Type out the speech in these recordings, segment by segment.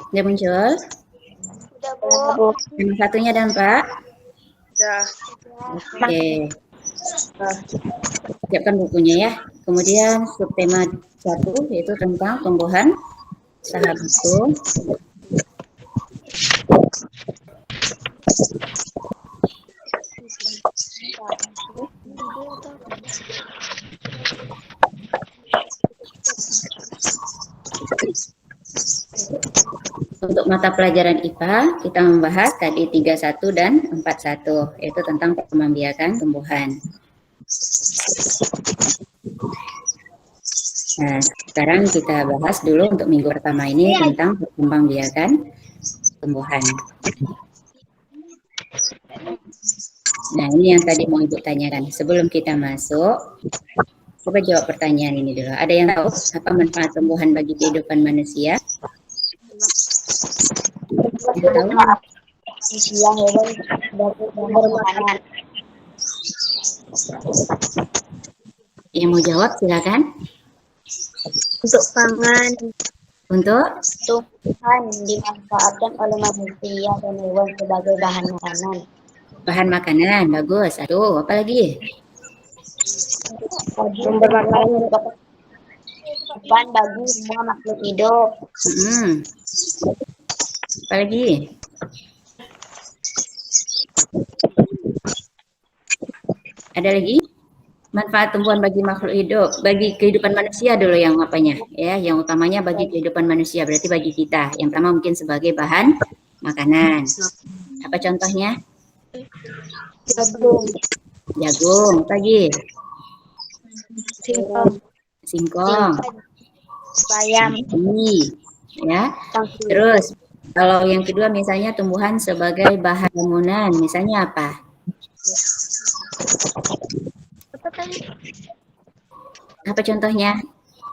Sudah muncul? Sudah, Bu. Yang satunya dan Pak? Sudah. Oke. Siapkan bukunya ya. Kemudian subtema 1 yaitu tentang tumbuhan sahabatku. Untuk mata pelajaran IPA, kita membahas tadi 31 dan 41, yaitu tentang perkembangbiakan tumbuhan. Nah, sekarang kita bahas dulu untuk minggu pertama ini tentang perkembangbiakan tumbuhan. Nah, ini yang tadi mau Ibu tanyakan. Sebelum kita masuk, coba jawab pertanyaan ini dulu. Ada yang tahu apa manfaat tumbuhan bagi kehidupan manusia? Ada tahu? Yang mau jawab silakan. Untuk pangan, Untuk tumbuhan dimanfaatkan oleh manusia dan hewan sebagai bahan makanan. bahan makanan, bagus. Aduh, apa lagi? Sumber makanan merupakan kehidupan bagi semua makhluk hidup. Apa lagi? Ada lagi? Manfaat tumbuhan bagi makhluk hidup, bagi kehidupan manusia dulu yang apanya, ya, yang utamanya bagi kehidupan manusia, berarti bagi kita. Yang pertama mungkin sebagai bahan makanan. Apa contohnya? Jagung, apa lagi? Singkong, bayam, ya. Terus kalau yang kedua misalnya tumbuhan sebagai bahan bangunan, misalnya apa? Apa contohnya?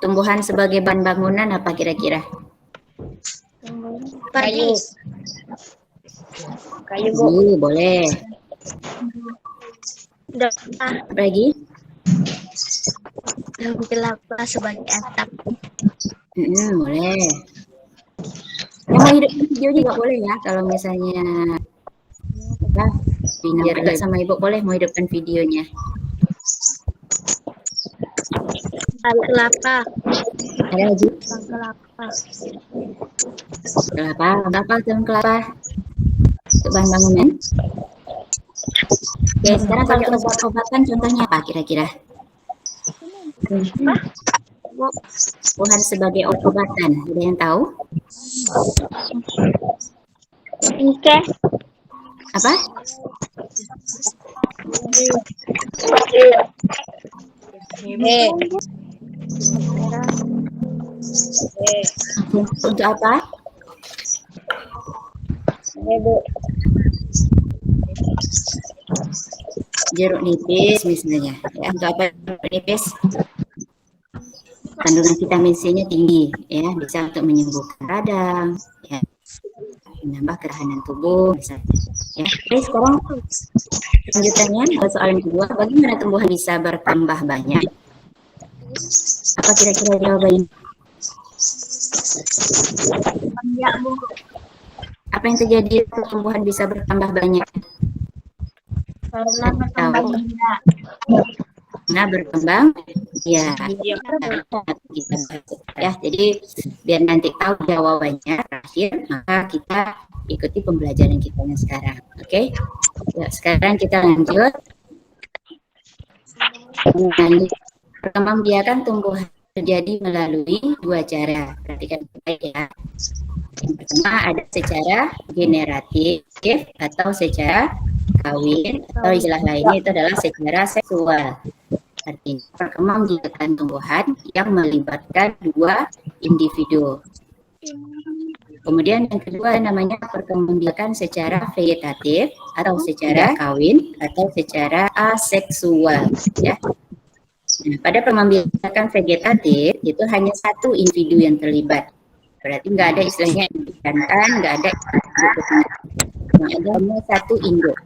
Tumbuhan sebagai bahan bangunan apa kira-kira? kayu, Bu. Boleh. Apa lagi? daun kelapa sebagai atap. Boleh. Yang mau hidupkan video juga boleh ya. Kalau misalnya biar agak sama Ibu boleh mau hidupkan videonya. Kelapa. Ada lagi? Kelapa. Kelapa. Apa daun kelapa? Untuk bahan bangunan. Oke, sekarang kalau obat-obatan contohnya apa kira-kira? Tumbuhan sebagai obat-obatan, ada yang tahu? Oke. Apa? Untuk apa? Jeruk nipis misalnya. Ya, untuk apa jeruk nipis? Kandungan vitamin C-nya tinggi, ya, bisa untuk menyembuhkan radang, ya, menambah ketahanan tubuh, misalnya. Ya. Oke, sekarang lanjutannya soal yang kedua, bagaimana tumbuhan bisa bertambah banyak? Apa kira-kira jawabannya? Banyak, Bu. Apa yang terjadi tumbuhan bisa bertambah banyak? Karena bertambah banyak. Nah, berkembang, ya. Ya, jadi biar nanti tahu jawabannya terakhir, maka kita ikuti pembelajaran kita yang sekarang. Oke? Ya, sekarang kita lanjut. Perkembangbiakan tumbuhan terjadi melalui dua cara. Perhatikan baik ya. Yang pertama ada secara generatif atau secara kawin, atau istilah lainnya itu adalah secara seksual. Artinya perkembangbiakan tumbuhan yang melibatkan dua individu. Kemudian yang kedua namanya perkembangbiakan secara vegetatif atau secara kawin atau secara aseksual, ya. Nah, pada perkembangbiakan vegetatif itu hanya satu individu yang terlibat. Berarti nggak ada istilahnya jantan, nggak ada hanya satu induk.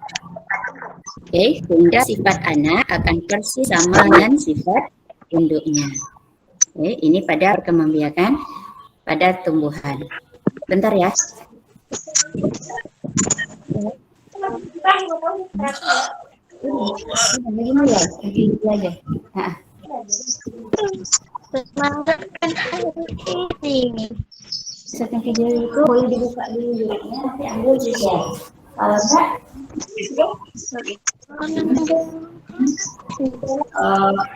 Oke, sehingga sifat anak akan persis sama dengan sifat induknya. Ini pada perkembangbiakan pada tumbuhan. Bentar ya. Ini aja. Nah, setting video itu boleh dibuka dulu YouTube-nya, nanti ambil di share. Kalau enggak,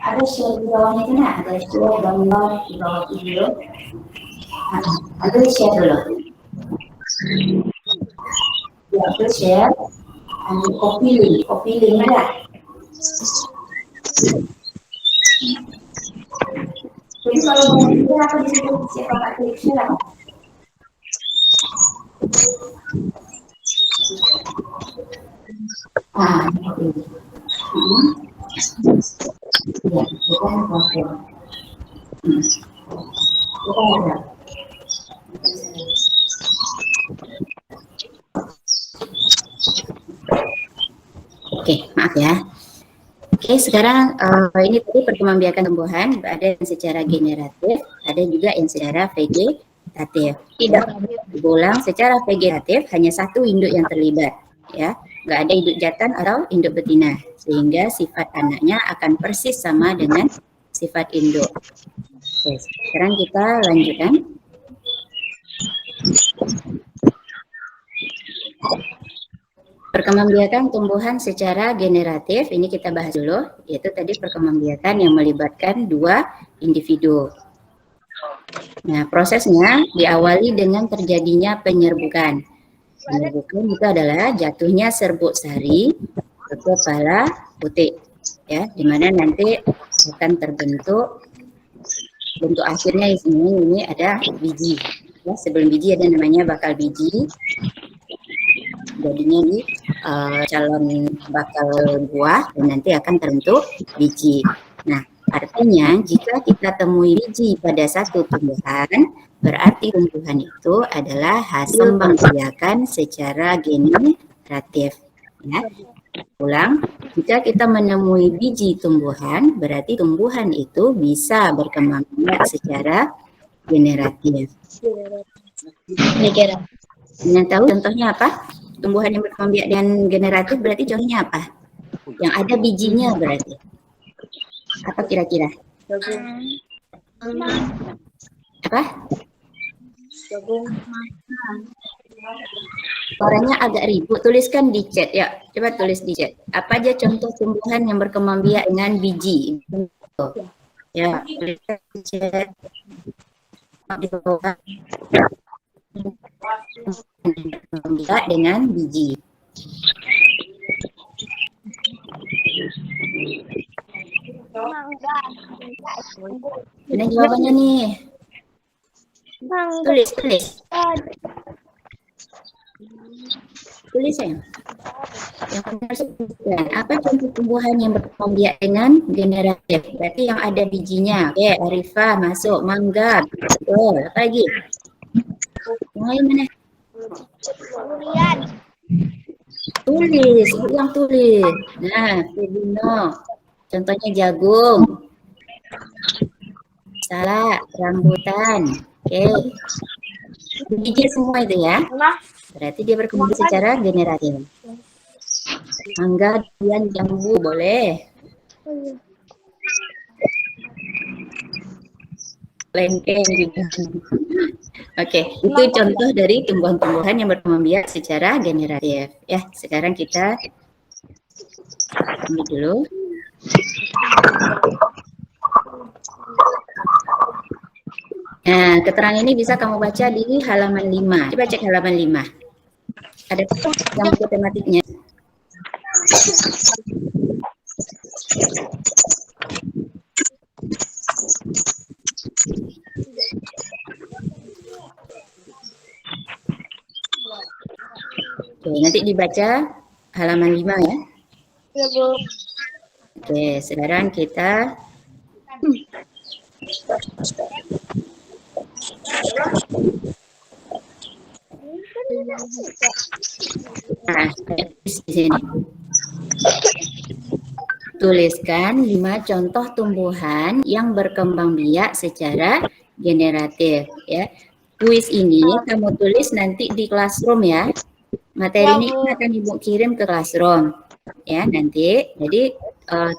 ada share di bawahnya kan? Ada share gambar di bawah video. Ada share dulu. Ya, itu share. Ambil copy link enggak? Jadi kalau mau video apa di situ siapa tak klik share? Ya, bukan konten. Bukan ada. Oke, maaf ya. Oke, sekarang ini tadi perkembangbiakan tumbuhan, ada yang secara generatif, ada juga yang secara vegetatif. Tidak diulang secara vegetatif, hanya satu induk yang terlibat, ya, nggak ada induk jantan atau induk betina, sehingga sifat anaknya akan persis sama dengan sifat induk. Oke, sekarang kita lanjutkan. Perkembangbiakan tumbuhan secara generatif, ini kita bahas dulu, yaitu tadi perkembangbiakan yang melibatkan dua individu. Nah, prosesnya diawali dengan terjadinya penyerbukan. Penyerbukan itu adalah jatuhnya serbuk sari ke kepala putik, ya, di mana nanti akan terbentuk bentuk akhirnya ini ada biji. Ya, sebelum biji ada namanya bakal biji. Jadinya ini calon bakal buah dan nanti akan terbentuk biji. Nah, artinya jika kita temui biji pada satu tumbuhan, berarti tumbuhan itu adalah hasil pembiakan secara generatif. Ya. Ulang, jika kita menemui biji tumbuhan, berarti tumbuhan itu bisa berkembang biak secara generatif. Ingin tahu contohnya apa? Tumbuhan yang berkembang biak dan generatif berarti contohnya apa? Yang ada bijinya berarti. Apa kira-kira? Apa? Suaranya agak ribut. Tuliskan di chat ya. Coba tulis di chat. Apa aja contoh tumbuhan yang berkembang biak dengan biji? Ya, tuliskan di chat. Di bawah. Biak dengan biji. Ini jawabannya nih. Tulis. Tulis ya. Yang benar sebutkan. Apa contoh tumbuhan yang berkembang biak dengan generatif? Berarti yang ada bijinya. Oke, Arifah masuk. Mangga. Betul. Apa lagi? Yang lain mana? Durian. Tulis, ulang tulis. Nah, Febino. Contohnya jagung. Salah, rambutan. Oke. Biji semua itu ya. Berarti dia berkembang secara generatif. Mangga, durian, jambu boleh. Lengkeng juga. Oke, itu contoh dari tumbuhan-tumbuhan yang berkembang biak secara generatif. Ya, sekarang kita ini dulu. Nah, keterangan ini bisa kamu baca di halaman 5. Coba cek halaman 5. Ada yang buku tematiknya. Oke, nanti dibaca halaman 5 ya. Ya, Bu. Oke, sekarang kita nah, di sini. tuliskan 5 contoh tumbuhan yang berkembang biak secara generatif ya. Kuis ini kamu tulis nanti di Classroom ya. Materi ini akan Ibu kirim ke Classroom ya nanti. Jadi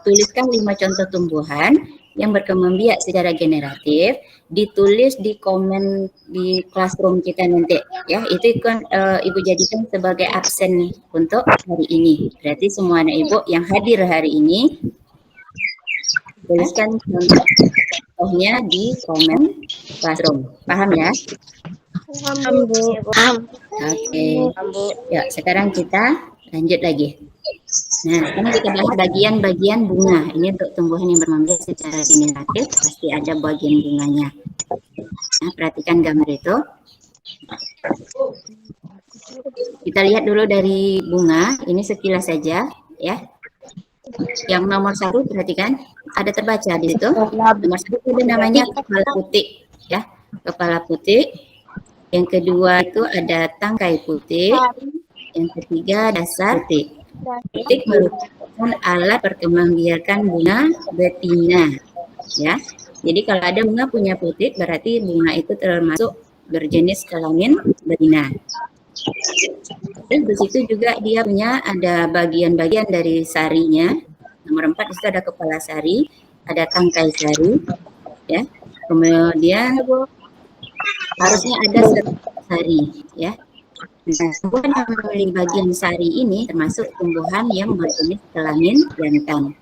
tuliskan 5 contoh tumbuhan yang berkembang biak secara generatif, ditulis di komen di Classroom kita nanti ya. Itu kan Ibu jadikan sebagai absen untuk hari ini. Berarti semua anak Ibu yang hadir hari ini tuliskan contohnya di komen Classroom. Paham ya? Paham, Bu. Paham. Oke. Ya, sekarang kita lanjut lagi. Nah, sekarang kita bahas bagian-bagian bunga. Ini untuk tumbuhan yang berkembang biak secara generatif, pasti ada bagian bunganya. Nah, perhatikan gambar itu. Kita lihat dulu dari bunga, ini sekilas saja ya. Yang nomor 1 perhatikan, ada terbaca di situ. Nomor 1 itu namanya kepala putih ya. Kepala putih. Yang kedua itu ada tangkai putih. Yang ketiga dasar putih. Putik merupakan alat perkembangbiakan bunga betina ya. Jadi kalau ada bunga punya putik berarti bunga itu termasuk berjenis kelamin betina. Dan di situ juga dia punya ada bagian-bagian dari sarinya. Nomor 4 itu ada kepala sari, ada tangkai sari ya. Kemudian harusnya ada sari ya. Nah, tumbuhan yang memiliki bagian sari ini termasuk tumbuhan yang berjenis kelamin jantan.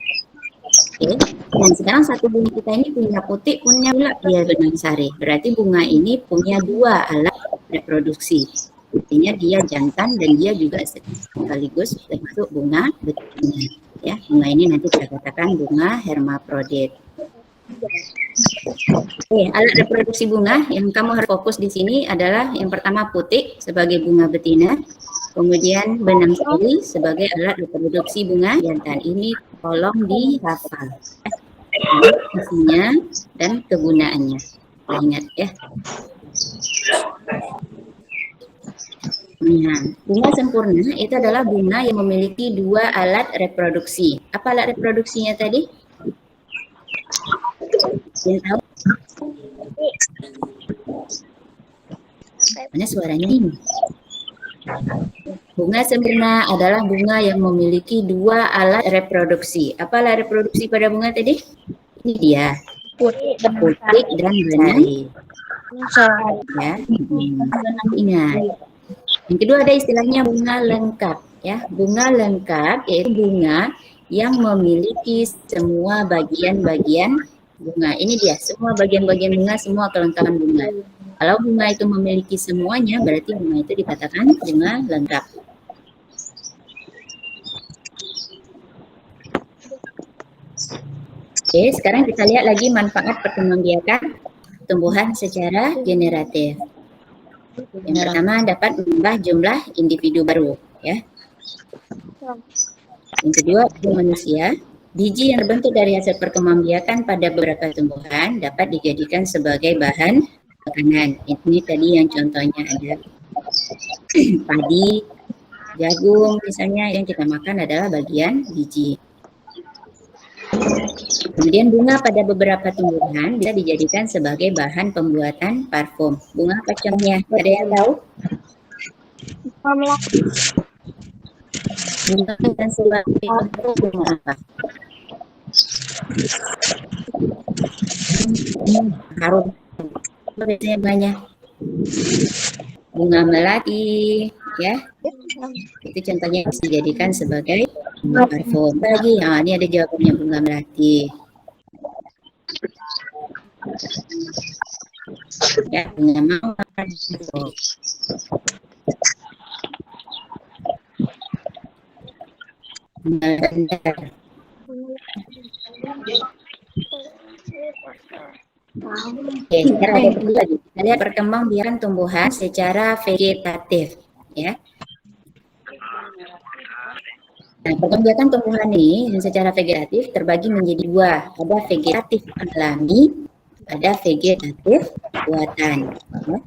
Oke. Dan sekarang satu bunga kita ini punya putik, punya pula dia benang sari. Berarti bunga ini punya 2 alat reproduksi. Artinya dia jantan dan dia juga sekaligus termasuk bunga betina. Ya, bunga ini nanti kita katakan bunga hermafrodit. Oke, alat reproduksi bunga yang kamu harus fokus di sini adalah yang pertama putik sebagai bunga betina, kemudian benang sari sebagai alat reproduksi bunga jantan. Ini tolong dihafal fungsinya dan kegunaannya. Ingat ya. Nah, bunga sempurna itu adalah bunga yang memiliki 2 alat reproduksi. Apa alat reproduksinya tadi? Yang tahu? Mana suaranya ini? Bunga sempurna adalah bunga yang memiliki 2 alat reproduksi. Apa alat reproduksi pada bunga tadi? Ini dia. Putik dan benang. Ya. Ingat. Yang kedua ada istilahnya bunga lengkap. Ya, bunga lengkap yaitu bunga yang memiliki semua bagian-bagian bunga. Ini dia, semua bagian-bagian bunga, semua kelengkapan bunga. Kalau bunga itu memiliki semuanya, berarti bunga itu dikatakan bunga lengkap. Oke, sekarang kita lihat lagi manfaat perkembangbiakan tumbuhan secara generatif. Yang pertama dapat menambah jumlah individu baru, ya. Yang kedua, manusia. Biji yang terbentuk dari hasil perkembangbiakan pada beberapa tumbuhan dapat dijadikan sebagai bahan makanan. Ini tadi yang contohnya ada padi, jagung misalnya yang kita makan adalah bagian biji. Kemudian bunga pada beberapa tumbuhan bisa dijadikan sebagai bahan pembuatan parfum. Bunga apa contohnya? Ada yang tahu? Bunga dan sebagai bunga apa? Harum. Biasanya bunganya bunga melati, ya. Itu contohnya bisa dijadikan sebagai parfum. Lagi, nah, ini ada jawabannya bunga melati. Ya, bunga mawar. Bunga lavender. Oke, sekarang ada yang lagi. Kita lihat perkembangbiakan tumbuhan secara vegetatif, ya. Nah, perkembangbiakan tumbuhan ini yang secara vegetatif terbagi menjadi 2. Ada vegetatif alami, ada vegetatif buatan. Ya.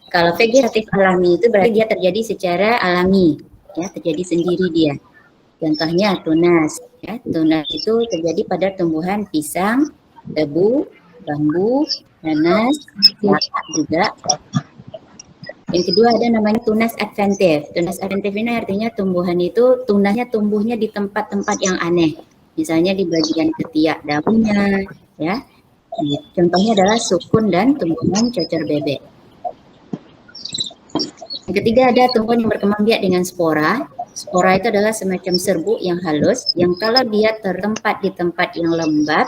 Kalau vegetatif alami itu berarti dia terjadi secara alami, ya, terjadi sendiri dia. Contohnya tunas, Ya, tunas itu terjadi pada tumbuhan pisang, tebu, bambu, nanas, kelapa juga. Yang kedua ada namanya tunas adventif. Tunas adventif ini artinya tumbuhan itu tunasnya tumbuhnya di tempat-tempat yang aneh. Misalnya di bagian ketiak daunnya, ya. Contohnya adalah sukun dan tumbuhan cocor bebek. Yang ketiga ada tumbuhan yang berkembang biak dengan spora. Spora itu adalah semacam serbuk yang halus yang kalau dia tertempat di tempat yang lembab,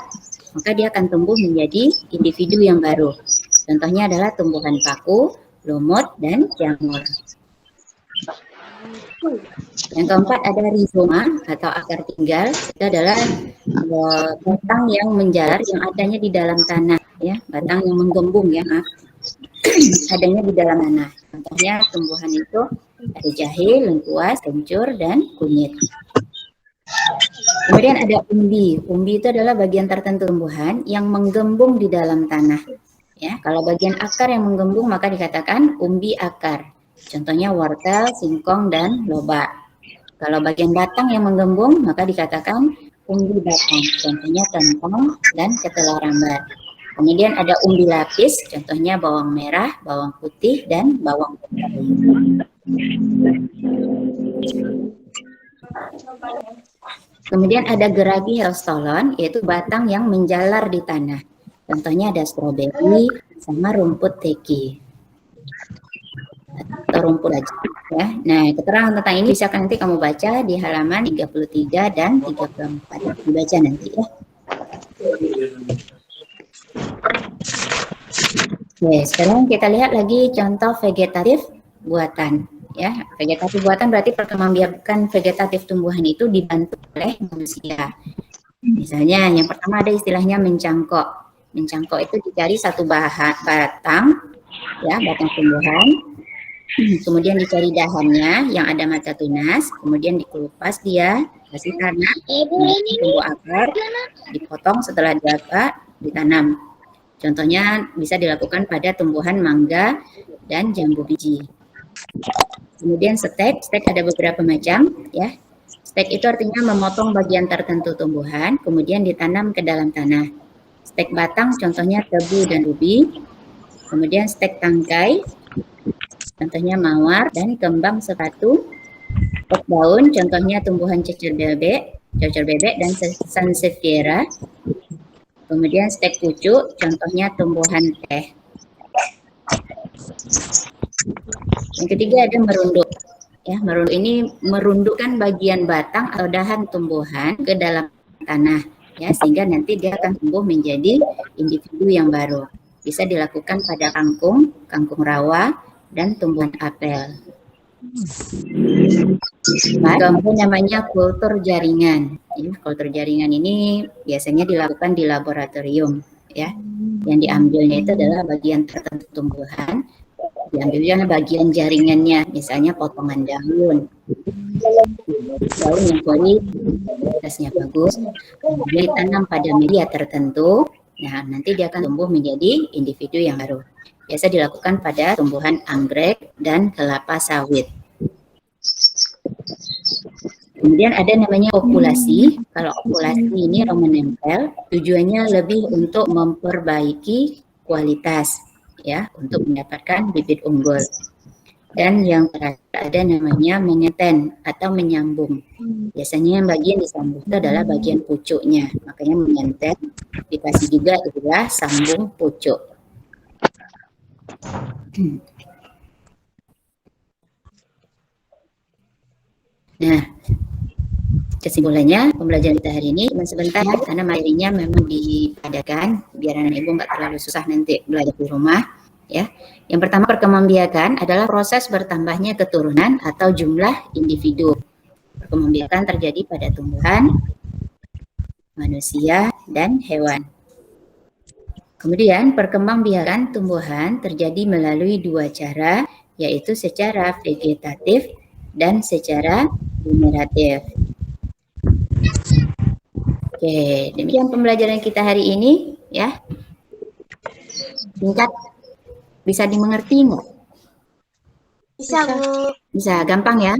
maka dia akan tumbuh menjadi individu yang baru. Contohnya adalah tumbuhan paku, lumut, dan jamur. Yang keempat ada rizoma atau akar tinggal. Itu adalah batang yang menjalar yang adanya di dalam tanah, ya, batang yang menggembung, ya, maaf. Adanya di dalam tanah. Contohnya tumbuhan itu ada jahe, lengkuas, kencur, dan kunyit. Kemudian ada umbi. Umbi itu adalah bagian tertentu tumbuhan yang menggembung di dalam tanah. Ya, kalau bagian akar yang menggembung maka dikatakan umbi akar. Contohnya wortel, singkong, dan lobak. Kalau bagian batang yang menggembung maka dikatakan umbi batang. Contohnya kentang dan ketela rambat. Kemudian ada umbi lapis, contohnya bawang merah, bawang putih, dan bawang putih. Kemudian ada geragi helstolon, yaitu batang yang menjalar di tanah. Contohnya ada stroberi sama rumput teki atau rumput aja. Ya. Nah, keterangan tentang ini bisa nanti kamu baca di halaman 33 dan 34. Dibaca nanti, ya. Oke, sekarang kita lihat lagi contoh vegetatif buatan. Ya, vegetatif buatan berarti perkembangbiakan vegetatif tumbuhan itu dibantu oleh manusia. Misalnya, yang pertama ada istilahnya mencangkok. Mencangkok itu dicari satu batang, ya, batang tumbuhan. Kemudian dicari dahannya yang ada mata tunas, kemudian dikelupas dia, kasih tanah, tumbuh akar, dipotong setelah dapat ditanam. Contohnya bisa dilakukan pada tumbuhan mangga dan jambu biji. Kemudian stek ada beberapa macam, ya. Stek itu artinya memotong bagian tertentu tumbuhan, kemudian ditanam ke dalam tanah. Stek batang contohnya tebu dan ubi. Kemudian stek tangkai, contohnya mawar dan kembang sepatu. Stek daun contohnya tumbuhan cocor bebek dan sansevieria. Kemudian stek pucuk, contohnya tumbuhan teh. Yang ketiga ada merunduk. Ya, merunduk ini merundukkan bagian batang atau dahan tumbuhan ke dalam tanah, ya, sehingga nanti dia akan tumbuh menjadi individu yang baru. Bisa dilakukan pada kangkung rawa, dan tumbuhan apel. Kemudian namanya kultur jaringan. Kultur jaringan ini biasanya dilakukan di laboratorium, ya. Yang diambilnya itu adalah bagian tertentu tumbuhan, diambilnya bagian jaringannya, misalnya potongan daun yang kualitasnya bagus, kemudian ditanam pada media tertentu. Nah, nanti dia akan tumbuh menjadi individu yang baru. Biasa dilakukan pada tumbuhan anggrek dan kelapa sawit. Kemudian ada namanya okulasi. Kalau okulasi ini menempel, tujuannya lebih untuk memperbaiki kualitas, ya, untuk mendapatkan bibit unggul. Dan yang terakhir ada namanya mengeten atau menyambung. Biasanya yang bagian disambung itu adalah bagian pucuknya, makanya mengeten. Dikasih juga adalah sambung pucuk. Nah, kesimpulannya pembelajaran kita hari ini cuma sebentar ya, karena materinya memang dipadatkan biar anak ibu nggak terlalu susah nanti belajar di rumah, ya. Yang pertama, perkembangbiakan adalah proses bertambahnya keturunan atau jumlah individu. Perkembangbiakan terjadi pada tumbuhan, manusia, dan hewan. Kemudian perkembangbiakan tumbuhan terjadi melalui dua cara, yaitu secara vegetatif dan secara generatif. Oke, demikian pembelajaran kita hari ini, ya. Singkat, bisa dimengerti nggak? Bisa, Bu. Bisa, gampang ya?